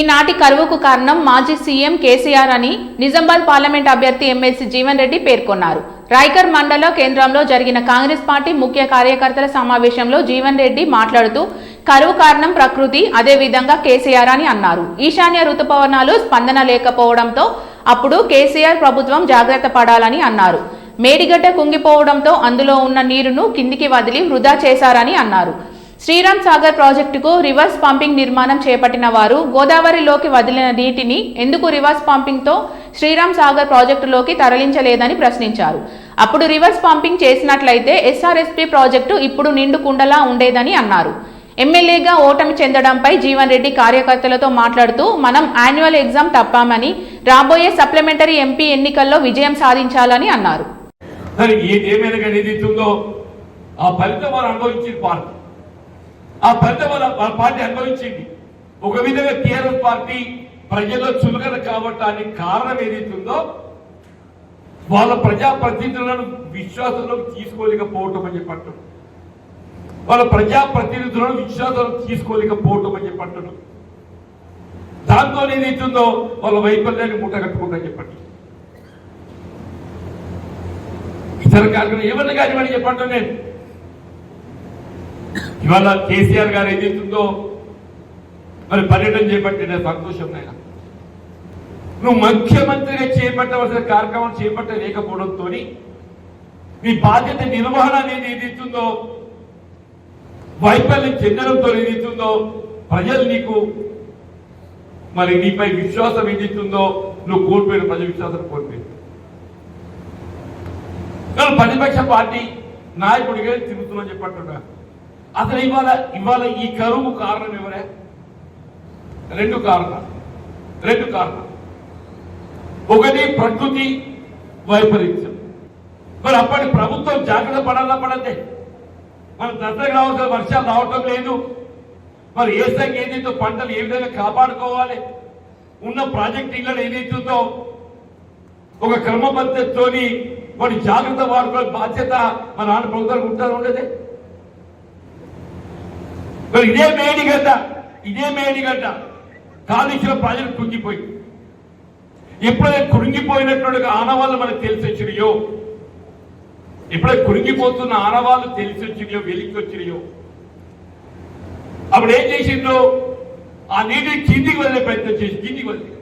ఈనాటి కరువుకు కారణం మాజీ సీఎం కేసీఆర్ అని నిజామాబాద్ పార్లమెంట్ అభ్యర్థి ఎమ్మెల్సీ జీవన్ రెడ్డి పేర్కొన్నారు. రాయ్కర్ మండల కేంద్రంలో జరిగిన కాంగ్రెస్ పార్టీ ముఖ్య కార్యకర్తల సమావేశంలో జీవన్ రెడ్డి మాట్లాడుతూ కరువు కారణం ప్రకృతి, అదే విధంగా కేసీఆర్ అని అన్నారు. ఈశాన్య ఋతుపవనాలు స్పందన లేకపోవడంతో అప్పుడు కేసీఆర్ ప్రభుత్వం జాగ్రత్త పడాలని అన్నారు. మేడిగడ్డ కుంగిపోవడంతో అందులో ఉన్న నీరును కిందికి వదిలి వృధా చేశారని అన్నారు. శ్రీరామ్ సాగర్ ప్రాజెక్టుకు రివర్స్ పంపింగ్ నిర్మాణం చేపట్టిన వారు గోదావరిలోకి వదిలిన నీటిని ఎందుకు రివర్స్ పంపింగ్తో శ్రీరామ్ సాగర్ ప్రాజెక్టులోకి తరలించలేదని ప్రశ్నించారు. అప్పుడు రివర్స్ పంపింగ్ చేసినట్లయితే ఎస్ఆర్ఎస్పీ ప్రాజెక్టు ఇప్పుడు నిండు కుండలా ఉండేదని అన్నారు. ఎమ్మెల్యేగా ఓటమి చెందడంపై జీవన్ రెడ్డి కార్యకర్తలతో మాట్లాడుతూ మనం యాన్యువల్ ఎగ్జామ్ తప్పామని, రాబోయే సప్లిమెంటరీ ఎంపీ ఎన్నికల్లో విజయం సాధించాలని అన్నారు. ఆ ఫలితం పార్టీ అనుభవించింది. ఒక విధంగా టీఆర్ఎస్ పార్టీ ప్రజల్లో చులకన కావటానికి కారణం ఏదైతుందో వాళ్ళ ప్రజాప్రతినిధులను విశ్వాసంలోకి తీసుకోలేకపోవటం అని చెప్పంటారు. వాళ్ళ ప్రజాప్రతినిధులను విశ్వాసంలోకి తీసుకోలేకపోవటం అని చెప్పంటారు. దాంతో ఏదైతుందో వాళ్ళ వైఫల్యాన్ని మూటగట్టుకుంటా చెప్పండి. ఇతర కార్యక్రమం ఏమన్నా కానివ్వండి చెప్పంటాను నేను. ఇవాళ కేసీఆర్ గారు ఏదైతుందో మరి పర్యటన చేపట్టిన సంతోషం నాయన. నువ్వు ముఖ్యమంత్రిగా చేపట్టవలసిన కార్యక్రమం చేపట్టలేకపోవడంతో నీ బాధ్యత నిర్వహణ అనేది ఏదైతుందో వైఫల్యం చెందడంతో ఏదైతుందో ప్రజలు నీకు మరి నీపై విశ్వాసం ఏదైతుందో నువ్వు కోల్పోయిన ప్రజల విశ్వాసం కోల్పోయింది. ప్రతిపక్ష పార్టీ నాయకుడిగా తిరుగుతున్నా చెప్పంటున్నా. అసలు ఇవాళ ఈ కరువు కారణం ఎవరే? రెండు కారణాలు. ఒకటి ప్రకృతి వైపరీత్యం. మరి అప్పటి ప్రభుత్వం జాగ్రత్త పడద్దే. మన దసరకు రావాల్సిన వర్షాలు రావటం లేదు. మరి ఏ సంఖ్య ఏదైతే పంటలు ఏ విధంగా కాపాడుకోవాలి, ఉన్న ప్రాజెక్ట్ ఇళ్ళని ఏదైతుందో ఒక క్రమ పద్ధతితోని వాడి జాగ్రత్త వాడుకోవాలి బాధ్యత మన ఆంధ్ర ప్రభుత్వానికి ఉంటారు ఉండేదే. మరి ఇదే మేడిగడ్డ కాళేశ్వరం ప్రాజెక్టు కుంగిపోయింది. ఎప్పుడైతే కృంగిపోయినటువంటి ఆనవాళ్ళు మనకు తెలిసి వచ్చినాయో, ఎప్పుడైతే కృంగిపోతున్న ఆనవాళ్ళు తెలిసి వచ్చినాయో, వెలికి వచ్చినాయో, అప్పుడు ఏం చేసిందో ఆ నీటిని కిందికి వదిలే ప్రయత్నం చేసి కిందికి వదిలి.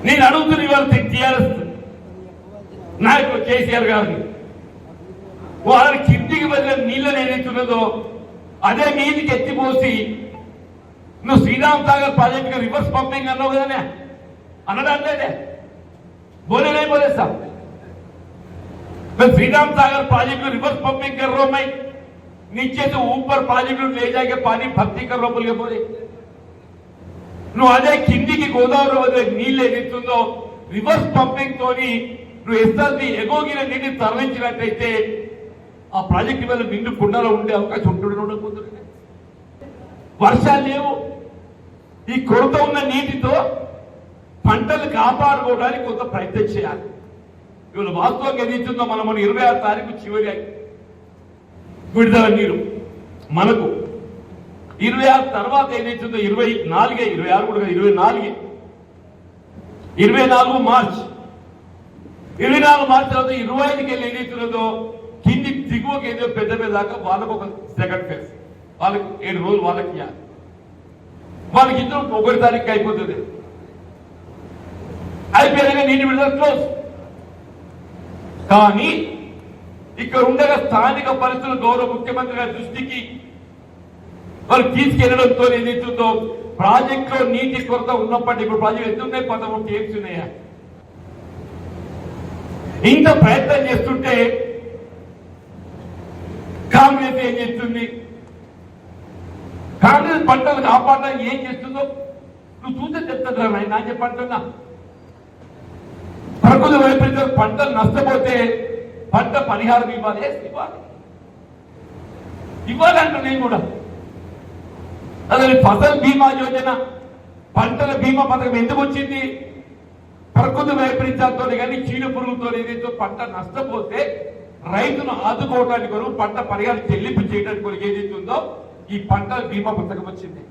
నేను అడుగుతున్న ఇవాళ టీఆర్ఎస్ నాయకులు కేసీఆర్ గారిని, వాళ్ళని కిందికి వదిలే నీళ్ళని ఏదైతున్నదో అదే నీటికి ఎత్తిపోసి నువ్వు Sriram Sagar project reverse pumping అన్నావు కదనే, అనడాలేదే बोले साहब मैं Sriram Sagar project reverse pumping कर रहा हूं, मैं नीचे से ऊपर प्रोजेक्ट ले जाके पानी भर्ती कर रहा हूं बोल बोले నువ్వు అదే కిందికి గోదావరి వదిలే నీళ్ళు ఏదైతుందో రివర్స్ పంపింగ్ తోని నువ్వు ఎస్ఆర్బి ఎగోగిన నీటిని తరలించినట్టయితే ఆ ప్రాజెక్ట్ వల్ల నిండు కుండలో ఉండే అవకాశం ఉండకపోతుంది. వర్షాలు లేవు. ఈ కొరత ఉన్న నీటితో పంటలు కాపాడుకోవడానికి కొంత ప్రయత్నం చేయాలి. ఇవాళ వాస్తవంగా ఏదైతుందో మనం 26 తారీఖు చివరి విడుదల నీరు మనకు 26 తర్వాత ఏదైతుందో 24 మార్చ్ 24 మార్చ్ తర్వాత 25కి వెళ్ళి ఏదైతున్నదో కింది దిగువకి ఏదో పెద్ద దాకా వాళ్ళకు ఒక సెకండ్ ఫేజ్, వాళ్ళకి 7 రోజులు వాళ్ళకి ఇవ్వాలి. వాళ్ళకి ఇద్దరు 1 తారీఖు అయిపోతుంది. అయిపోయాక నీటి విడుదల క్లోజ్. కానీ ఇక్కడ ఉండగా స్థానిక పరిస్థితులు గౌరవ ముఖ్యమంత్రి గారి దృష్టికి వాళ్ళు తీసుకెళ్లడంతో ఏదైతుందో ప్రాజెక్ట్ లో నీటి కొరత ఉన్నప్పటికీ ఇప్పుడు ప్రాజెక్ట్ ఎంత ఉన్నాయి, 13 టీఎంసీ ఉన్నాయా. ఇంత ప్రయత్నం చేస్తుంటే కాంగ్రెస్ ఏం చేస్తుంది? కాంగ్రెస్ పంటలు కాపాడడానికి ఏం చేస్తుందో నువ్వు చూస్తే చెప్తుందా? నా చెప్పంటున్నా, ప్రకృతి వైపరీత్యం పంటలు నష్టపోతే పంట పరిహారం ఇవ్వాలంట. నేను కూడా అసలు ఫసల్ బీమా యోజన, పంటల బీమా పథకం ఎందుకు వచ్చింది? ప్రకృతి వైపరీత్యాలతో కానీ చీడ పురుగులతో ఏదైతే పంట నష్టపోతే రైతును ఆదుకోవడానికి కొరకు పంట పరిహారం చెల్లింపు చేయడానికి కొరకు ఏదైతే ఉందో ఈ పంటల బీమా పథకం వచ్చింది.